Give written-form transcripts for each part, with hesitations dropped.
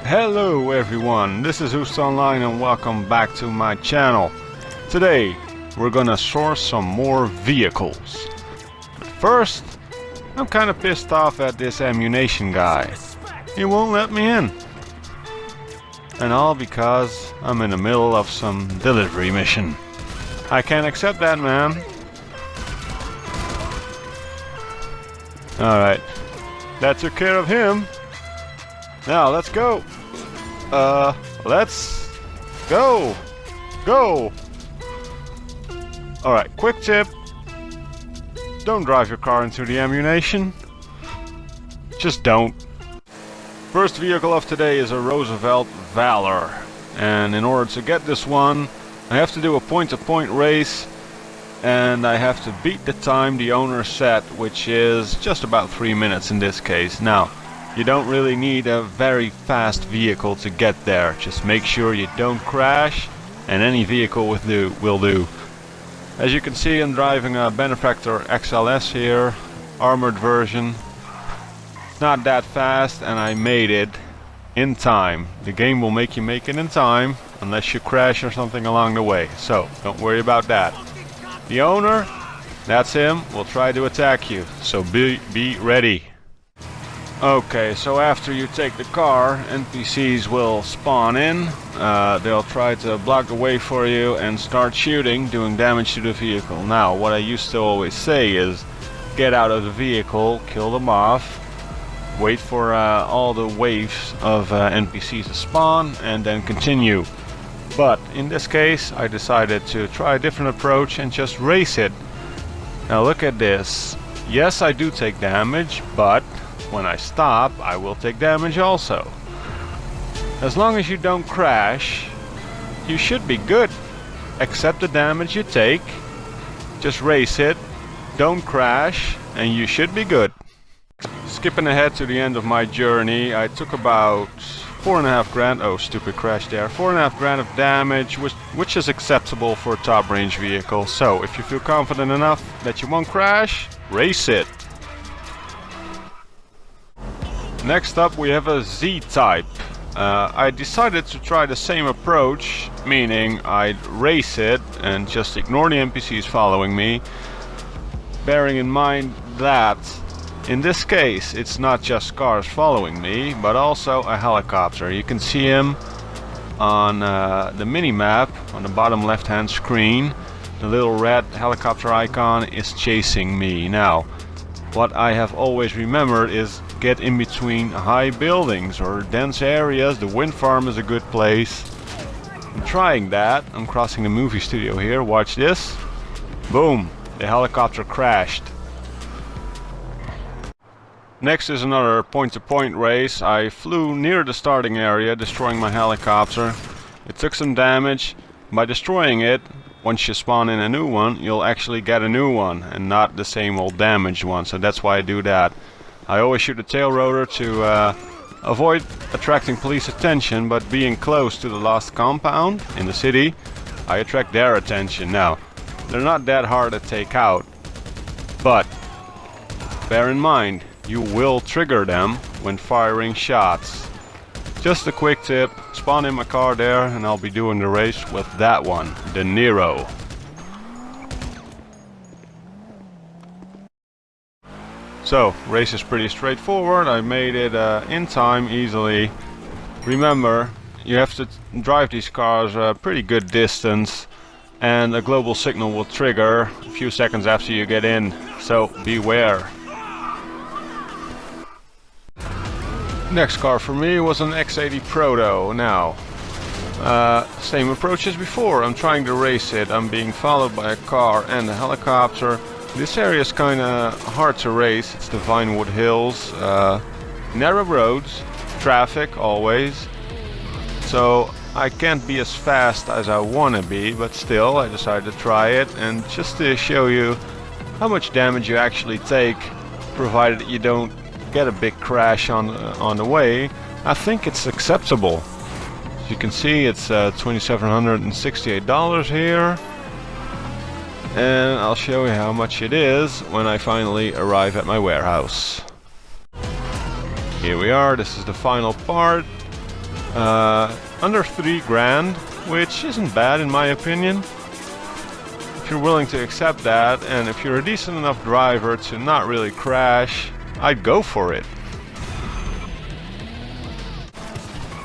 Hello everyone, this is HoestOnline and welcome back to my channel. Today we're gonna source some more vehicles. But first, I'm kinda pissed off at this ammunition guy. He won't let me in. And all because I'm in the middle of some delivery mission. I can't accept that, man. Alright, that took care of him. Now let's go. Let's go. Go. Alright, quick tip. Don't drive your car into the ammunition. Just don't. First vehicle of today is a Roosevelt Valor. And in order to get this one, I have to do a point-to-point race. And I have to beat the time the owner set, which is just about 3 minutes in this case. Now, you don't really need a very fast vehicle to get there. Just make sure you don't crash, and any vehicle will do. As you can see, I'm driving a Benefactor XLS here, armored version. It's not that fast, and I made it in time. The game will make you make it in time, unless you crash or something along the way. So, don't worry about that. The owner, that's him, will try to attack you. So be ready. Okay, so after you take the car, NPCs will spawn in. They'll try to block the way for you and start shooting, doing damage to the vehicle. Now, what I used to always say is, get out of the vehicle, kill them off, wait for all the waves of NPCs to spawn, and then continue. But in this case, I decided to try a different approach and just race it. Now look at this. Yes, I do take damage, but when I stop, I will take damage also. As long as you don't crash, you should be good. Accept the damage you take, just race it, don't crash, and you should be good. Skipping ahead to the end of my journey, I took about 4.5 grand, oh stupid crash there, 4.5 grand of damage, which is acceptable for a top range vehicle. So if you feel confident enough that you won't crash, race it. Next up we have a Z-type. I decided to try the same approach, meaning I'd race it and just ignore the NPCs following me, bearing in mind that in this case it's not just cars following me, but also a helicopter. You can see him on the mini-map on the bottom left hand screen. The little red helicopter icon is chasing me. Now, what I have always remembered is get in between high buildings or dense areas. The wind farm is a good place. I'm trying that. I'm crossing the movie studio here. Watch this. Boom! The helicopter crashed. Next is another point-to-point race. I flew near the starting area, destroying my helicopter. It took some damage. By destroying it, once you spawn in a new one, you'll actually get a new one and not the same old damaged one. So that's why I do that. I always shoot the tail rotor to avoid attracting police attention, but being close to the lost compound in the city, I attract their attention. Now, they're not that hard to take out, but bear in mind, you will trigger them when firing shots. Just a quick tip, spawn in my car there and I'll be doing the race with that one, the Nero. So, race is pretty straightforward. I made it in time easily. Remember, you have to drive these cars a pretty good distance and a global signal will trigger a few seconds after you get in, so beware. Next car for me was an Xav Proto. Now, same approach as before. I'm trying to race it. I'm being followed by a car and a helicopter. This area is kinda hard to race. It's the Vinewood Hills. Narrow roads, traffic always. So I can't be as fast as I wanna be, but still I decided to try it. And just to show you how much damage you actually take, provided you don't get a big crash on the way, I think it's acceptable. As you can see, it's $2,768 here, and I'll show you how much it is when I finally arrive at my warehouse. Here we are. This is the final part. Under 3 grand, which isn't bad in my opinion. If you're willing to accept that, and if you're a decent enough driver to not really crash, I'd go for it.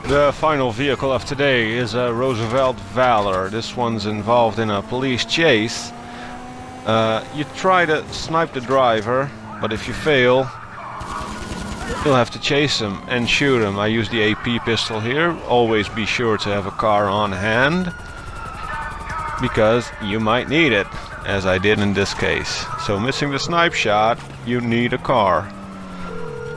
The final vehicle of today is a Roosevelt Valor. This one's involved in a police chase. You try to snipe the driver, but if you fail, you'll have to chase him and shoot him. I use the AP pistol here. Always be sure to have a car on hand, because you might need it, as I did in this case. So missing the snipe shot, you need a car.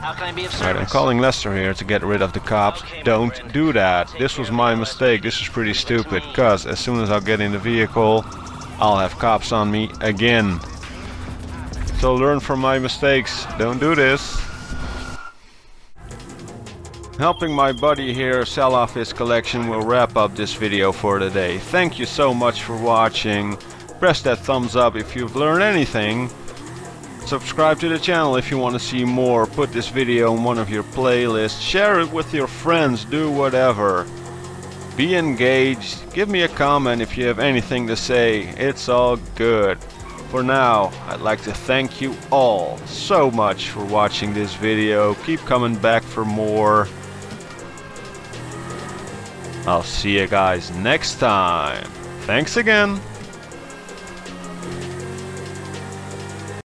How can I be of service? Right, I'm calling Lester here to get rid of the cops. Don't do that. This was my mistake. This is pretty stupid, because as soon as I'll get in the vehicle, I'll have cops on me again. So learn from my mistakes. Don't do this. Helping my buddy here sell off his collection will wrap up this video for today. Thank you so much for watching. Press that thumbs up if you've learned anything. Subscribe to the channel if you want to see more. Put this video in one of your playlists. Share it with your friends. Do whatever. Be engaged. Give me a comment if you have anything to say. It's all good. For now, I'd like to thank you all so much for watching this video. Keep coming back for more. I'll see you guys next time. Thanks again.